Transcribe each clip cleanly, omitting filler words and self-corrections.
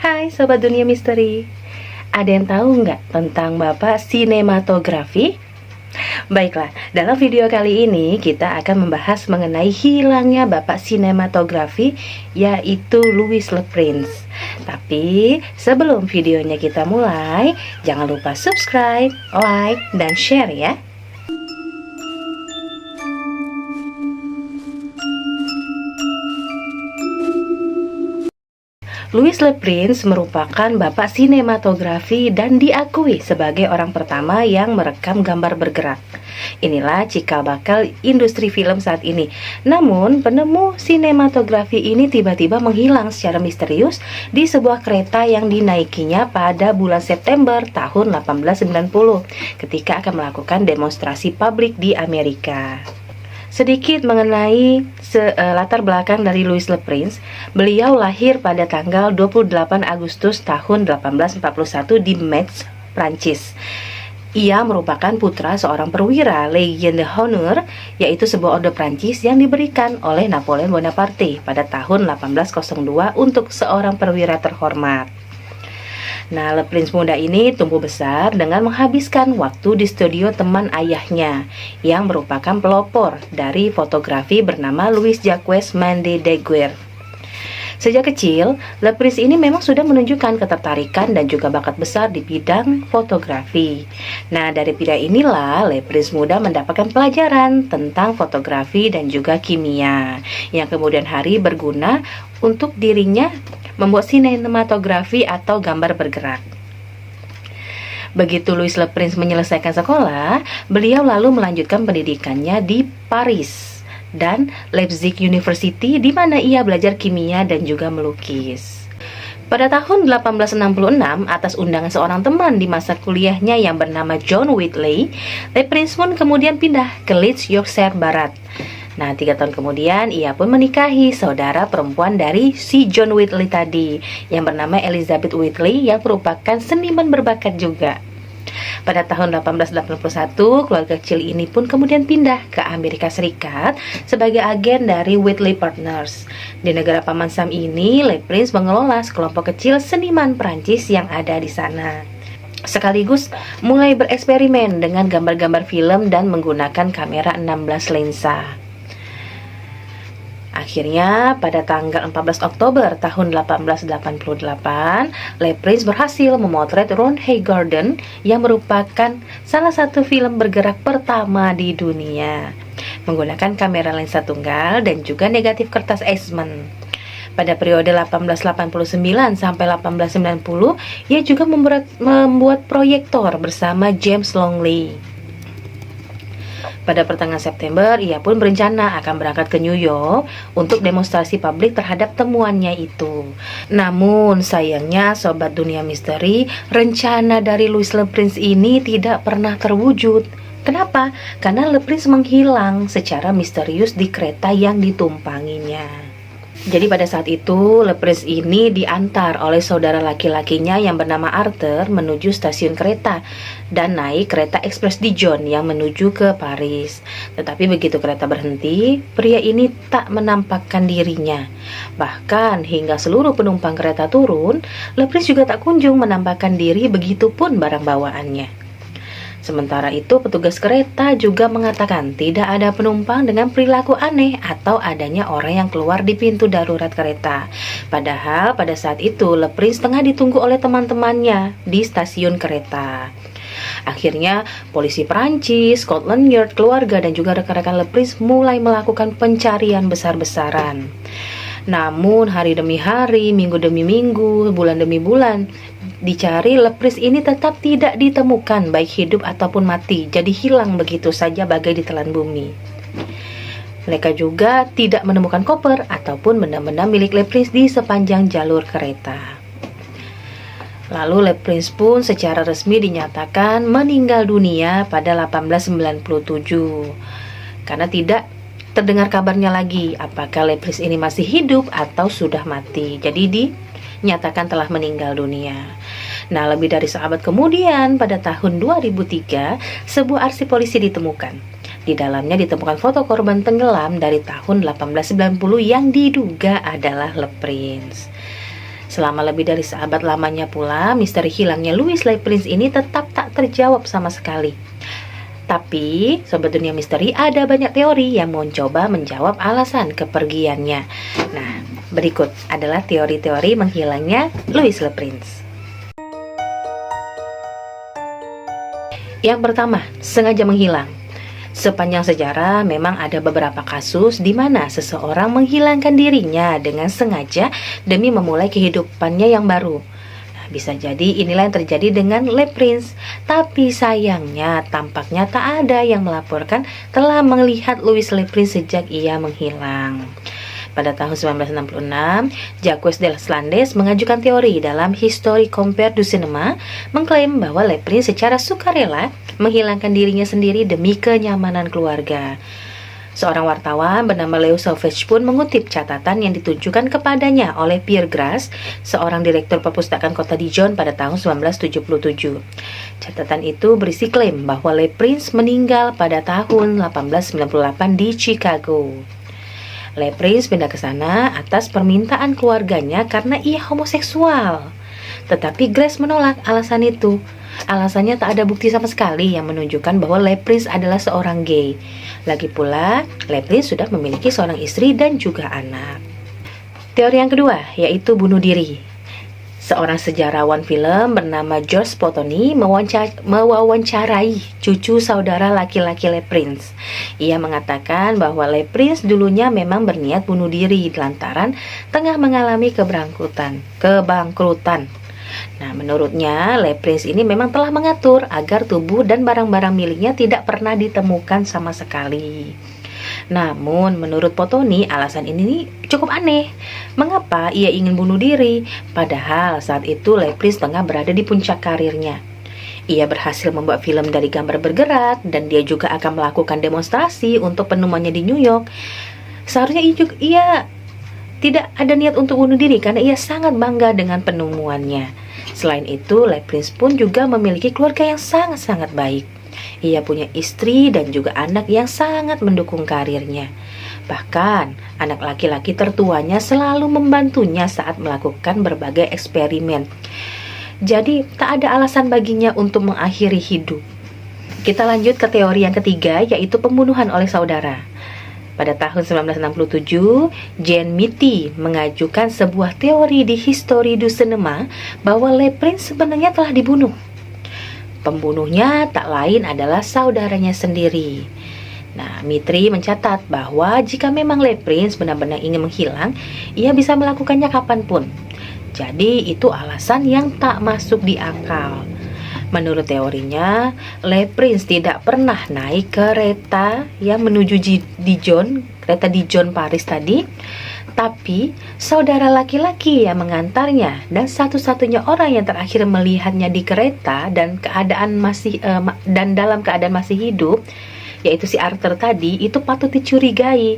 Hai Sobat Dunia Misteri. Ada yang tahu nggak tentang Bapak Sinematografi? Baiklah, dalam video kali ini kita akan membahas mengenai hilangnya Bapak Sinematografi, yaitu Louis Le Prince. Tapi sebelum videonya kita mulai, jangan lupa subscribe, like, dan share ya. Louis Le Prince merupakan bapak sinematografi dan diakui sebagai orang pertama yang merekam gambar bergerak. Inilah cikal bakal industri film saat ini. Namun, penemu sinematografi ini tiba-tiba menghilang secara misterius di sebuah kereta yang dinaikinya pada bulan September tahun 1890 ketika akan melakukan demonstrasi publik di Amerika. Sedikit mengenai latar belakang dari Louis Le Prince. Beliau lahir pada tanggal 28 Agustus tahun 1841 di Metz, Prancis. Ia merupakan putra seorang perwira Légion d'honneur, yaitu sebuah orde Prancis yang diberikan oleh Napoleon Bonaparte pada tahun 1802 untuk seorang perwira terhormat. Nah, Le Prince muda ini tumbuh besar dengan menghabiskan waktu di studio teman ayahnya yang merupakan pelopor dari fotografi bernama Louis Jacques Mande Daguerre. Sejak kecil, Le Prince ini memang sudah menunjukkan ketertarikan dan juga bakat besar di bidang fotografi. Nah, dari bidang inilah Le Prince muda mendapatkan pelajaran tentang fotografi dan juga kimia, yang kemudian hari berguna untuk dirinya membuat sinematografi atau gambar bergerak. Begitu Louis Le Prince menyelesaikan sekolah, beliau lalu melanjutkan pendidikannya di Paris dan Leipzig University, di mana ia belajar kimia dan juga melukis. Pada tahun 1866, atas undangan seorang teman di masa kuliahnya yang bernama John Whiteley, Le Prince pun kemudian pindah ke Leeds, Yorkshire Barat. Nah, 3 tahun kemudian ia pun menikahi saudara perempuan dari si John Whiteley tadi, yang bernama Elizabeth Whiteley, yang merupakan seniman berbakat juga. Pada tahun 1881, keluarga kecil ini pun kemudian pindah ke Amerika Serikat sebagai agen dari Whiteley Partners. Di negara Paman Sam ini, Le Prince mengelola sekelompok kecil seniman Prancis yang ada di sana. Sekaligus mulai bereksperimen dengan gambar-gambar film dan menggunakan kamera 16 lensa. Akhirnya, pada tanggal 14 Oktober tahun 1888, Le Prince berhasil memotret Ron Garden yang merupakan salah satu film bergerak pertama di dunia, menggunakan kamera lensa tunggal dan juga negatif kertas Eastman. Pada periode 1889 sampai 1890, ia juga membuat proyektor bersama James Longley. Pada pertengahan September, ia pun berencana akan berangkat ke New York untuk demonstrasi publik terhadap temuannya itu. Namun, sayangnya Sobat Dunia Misteri, rencana dari Louis Le Prince ini tidak pernah terwujud. Kenapa? Karena Le Prince menghilang secara misterius di kereta yang ditumpanginya. Jadi pada saat itu, Le Prince ini diantar oleh saudara laki-lakinya yang bernama Arthur menuju stasiun kereta dan naik kereta ekspres Dijon yang menuju ke Paris. Tetapi begitu kereta berhenti, pria ini tak menampakkan dirinya. Bahkan hingga seluruh penumpang kereta turun, Le Prince juga tak kunjung menampakkan diri, begitupun barang bawaannya. Sementara itu, petugas kereta juga mengatakan tidak ada penumpang dengan perilaku aneh atau adanya orang yang keluar di pintu darurat kereta. Padahal pada saat itu Le Prince tengah ditunggu oleh teman-temannya di stasiun kereta. Akhirnya, polisi Prancis, Scotland Yard, keluarga dan juga rekan-rekan Le Prince mulai melakukan pencarian besar-besaran. Namun hari demi hari, minggu demi minggu, bulan demi bulan dicari, Le Prince ini tetap tidak ditemukan, baik hidup ataupun mati. Jadi hilang begitu saja bagai ditelan bumi. Mereka juga tidak menemukan koper ataupun benda-benda milik Le Prince di sepanjang jalur kereta. Lalu Le Prince pun secara resmi dinyatakan meninggal dunia pada 1897 karena tidak terdengar kabarnya lagi apakah Le Prince ini masih hidup atau sudah mati. Jadi dinyatakan telah meninggal dunia. Nah, lebih dari seabad kemudian, pada tahun 2003, sebuah arsip polisi ditemukan. Di dalamnya ditemukan foto korban tenggelam dari tahun 1890 yang diduga adalah Le Prince. Selama lebih dari seabad lamanya pula, misteri hilangnya Louis Le Prince ini tetap tak terjawab sama sekali. Tapi, Sobat Dunia Misteri, ada banyak teori yang mencoba menjawab alasan kepergiannya. Nah, berikut adalah teori-teori menghilangnya Louis Le Prince. Yang pertama, sengaja menghilang. Sepanjang sejarah memang ada beberapa kasus di mana seseorang menghilangkan dirinya dengan sengaja demi memulai kehidupannya yang baru. Nah, bisa jadi inilah yang terjadi dengan Le Prince. Tapi sayangnya tampaknya tak ada yang melaporkan telah melihat Louis Le Prince sejak ia menghilang. Pada tahun 1966, Jacques Deslandes mengajukan teori dalam Histoire Compare du Cinéma, mengklaim bahwa Le Prince secara sukarela menghilangkan dirinya sendiri demi kenyamanan keluarga. Seorang wartawan bernama Leo Sauvage pun mengutip catatan yang ditunjukkan kepadanya oleh Pierre Grasse, seorang direktur perpustakaan kota Dijon pada tahun 1977. Catatan itu berisi klaim bahwa Le Prince meninggal pada tahun 1898 di Chicago. Le Prince pindah ke sana atas permintaan keluarganya karena ia homoseksual. Tetapi Grace menolak alasan itu. Alasannya tak ada bukti sama sekali yang menunjukkan bahwa Le Prince adalah seorang gay. Lagi pula, Le Prince sudah memiliki seorang istri dan juga anak. Teori yang kedua yaitu bunuh diri. Seorang sejarawan film bernama George Potony mewawancarai cucu saudara laki-laki Le Prince. Ia mengatakan bahwa Le Prince dulunya memang berniat bunuh diri lantaran tengah mengalami kebangkrutan. Nah, menurutnya Le Prince ini memang telah mengatur agar tubuh dan barang-barang miliknya tidak pernah ditemukan sama sekali. Namun, menurut Potony, alasan ini cukup aneh. Mengapa ia ingin bunuh diri? Padahal saat itu Le Prince tengah berada di puncak karirnya. Ia berhasil membuat film dari gambar bergerak dan dia juga akan melakukan demonstrasi untuk penemuannya di New York. Seharusnya ia tidak ada niat untuk bunuh diri karena ia sangat bangga dengan penemuannya. Selain itu, Le Prince pun juga memiliki keluarga yang sangat-sangat baik. Ia punya istri dan juga anak yang sangat mendukung karirnya. Bahkan, anak laki-laki tertuanya selalu membantunya saat melakukan berbagai eksperimen. Jadi, tak ada alasan baginya untuk mengakhiri hidup. Kita lanjut ke teori yang ketiga, yaitu pembunuhan oleh saudara. Pada tahun 1967, Jean Mitty mengajukan sebuah teori di Histoire du Cinéma bahwa Le Prince sebenarnya telah dibunuh. Pembunuhnya tak lain adalah saudaranya sendiri. Nah, Mitry mencatat bahwa jika memang Le Prince benar-benar ingin menghilang, ia bisa melakukannya kapanpun. Jadi itu alasan yang tak masuk di akal. Menurut teorinya, Le Prince tidak pernah naik kereta yang menuju Dijon, kereta Dijon Paris tadi, tapi saudara laki-laki yang mengantarnya dan satu-satunya orang yang terakhir melihatnya di kereta dan dalam keadaan masih hidup, yaitu si Arthur tadi, itu patut dicurigai.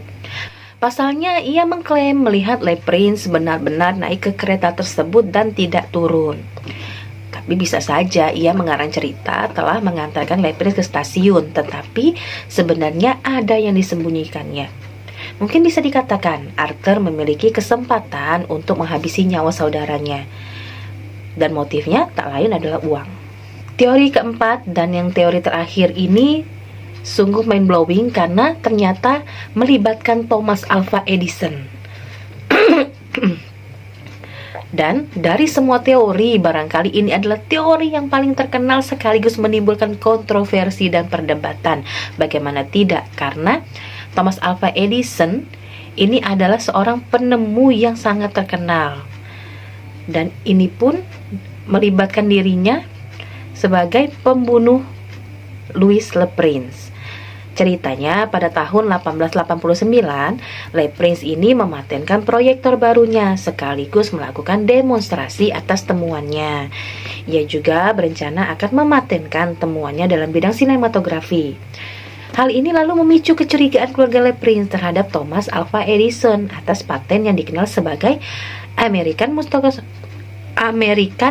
Pasalnya ia mengklaim melihat Le Prince benar-benar naik ke kereta tersebut dan tidak turun. Tapi bisa saja ia mengarang cerita telah mengantarkan Le Prince ke stasiun, tetapi sebenarnya ada yang disembunyikannya. Mungkin bisa dikatakan Arthur memiliki kesempatan untuk menghabisi nyawa saudaranya, dan motifnya tak lain adalah uang. Teori keempat dan yang teori terakhir ini sungguh mind-blowing karena ternyata melibatkan Thomas Alva Edison. Dan dari semua teori, barangkali ini adalah teori yang paling terkenal sekaligus menimbulkan kontroversi dan perdebatan. Bagaimana tidak? Karena Thomas Alva Edison ini adalah seorang penemu yang sangat terkenal. Dan ini pun melibatkan dirinya sebagai pembunuh Louis Le Prince. Ceritanya pada tahun 1889, Le Prince ini mematenkan proyektor barunya sekaligus melakukan demonstrasi atas temuannya. Ia juga berencana akan mematenkan temuannya dalam bidang sinematografi. Hal ini lalu memicu kecurigaan keluarga Le Prince terhadap Thomas Alva Edison atas paten yang dikenal sebagai American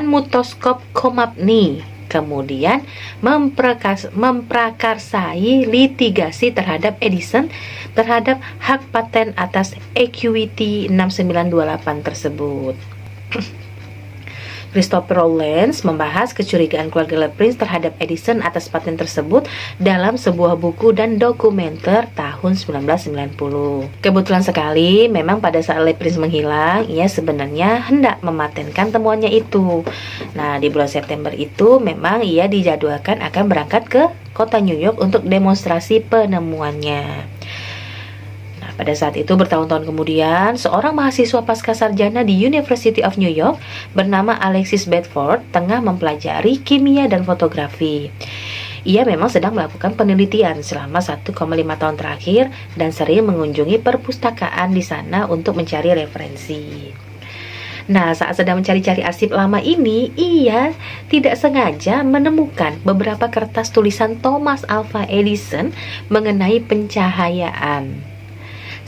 Mutoscope Company. Kemudian memprakarsai litigasi terhadap Edison terhadap hak paten atas EQT 6928 tersebut. Christopher Rowlands membahas kecurigaan keluarga LePrince terhadap Edison atas paten tersebut dalam sebuah buku dan dokumenter tahun 1990. Kebetulan sekali, memang pada saat LePrince menghilang, ia sebenarnya hendak mematenkan temuannya itu. Nah, di bulan September itu memang ia dijadwalkan akan berangkat ke kota New York untuk demonstrasi penemuannya. Pada saat itu, bertahun-tahun kemudian, seorang mahasiswa pascasarjana di University of New York bernama Alexis Bedford tengah mempelajari kimia dan fotografi. Ia memang sedang melakukan penelitian selama 1,5 tahun terakhir dan sering mengunjungi perpustakaan di sana untuk mencari referensi. Nah, saat sedang mencari-cari arsip lama ini, ia tidak sengaja menemukan beberapa kertas tulisan Thomas Alva Edison mengenai pencahayaan.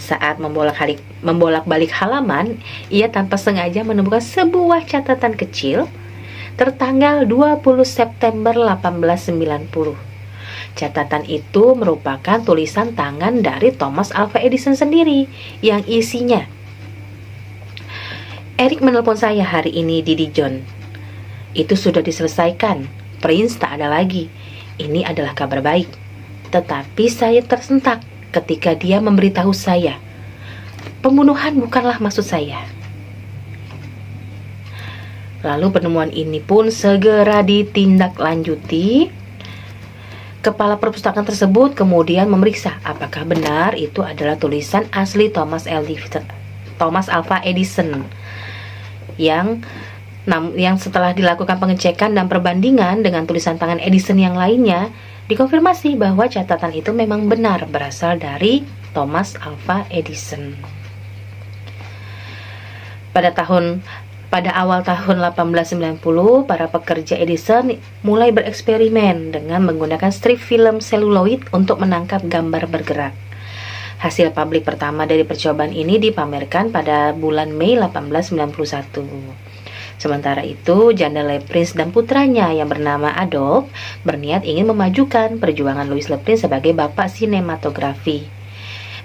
Saat membolak-balik halaman, ia tanpa sengaja menemukan sebuah catatan kecil tertanggal 20 September 1890. Catatan itu merupakan tulisan tangan dari Thomas Alva Edison sendiri yang isinya, "Eric menelpon saya hari ini di Dijon. Itu sudah diselesaikan. Prince tak ada lagi. Ini adalah kabar baik. Tetapi saya tersentak ketika dia memberitahu saya, pembunuhan bukanlah maksud saya." Lalu penemuan ini pun segera ditindaklanjuti. Kepala perpustakaan tersebut kemudian memeriksa apakah benar itu adalah tulisan asli Thomas Alva Edison yang setelah dilakukan pengecekan dan perbandingan dengan tulisan tangan Edison yang lainnya, dikonfirmasi bahwa catatan itu memang benar berasal dari Thomas Alva Edison. Pada awal tahun 1890, para pekerja Edison mulai bereksperimen dengan menggunakan strip film seluloid untuk menangkap gambar bergerak. Hasil publik pertama dari percobaan ini dipamerkan pada bulan Mei 1891. Sementara itu, janda LePrince dan putranya yang bernama Adolf berniat ingin memajukan perjuangan Louis LePrince sebagai bapak sinematografi.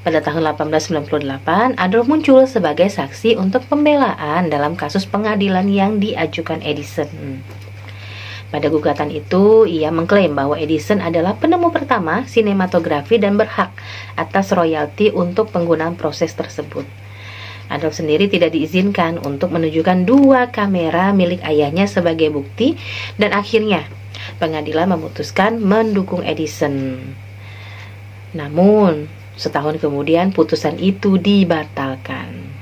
Pada tahun 1898, Adolf muncul sebagai saksi untuk pembelaan dalam kasus pengadilan yang diajukan Edison. Pada gugatan itu, ia mengklaim bahwa Edison adalah penemu pertama sinematografi dan berhak atas royalti untuk penggunaan proses tersebut. Adolf sendiri tidak diizinkan untuk menunjukkan 2 kamera milik ayahnya sebagai bukti, dan akhirnya pengadilan memutuskan mendukung Edison. Namun, setahun kemudian putusan itu dibatalkan.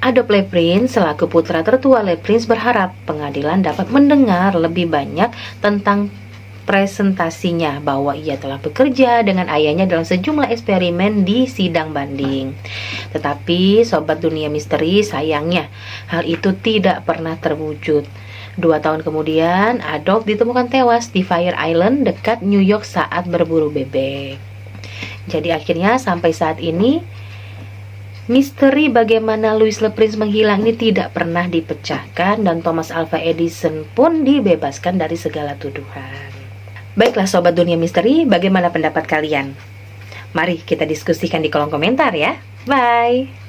Adolf LePrince selaku putra tertua LePrince berharap pengadilan dapat mendengar lebih banyak tentang presentasinya bahwa ia telah bekerja dengan ayahnya dalam sejumlah eksperimen di sidang banding. Tetapi Sobat Dunia Misteri, sayangnya hal itu tidak pernah terwujud. 2 tahun kemudian, Adolf ditemukan tewas di Fire Island dekat New York saat berburu bebek. Jadi akhirnya sampai saat ini, misteri bagaimana Louis LePrince menghilang ini tidak pernah dipecahkan, dan Thomas Alva Edison pun dibebaskan dari segala tuduhan. Baiklah Sobat Dunia Misteri, bagaimana pendapat kalian? Mari kita diskusikan di kolom komentar ya. Bye!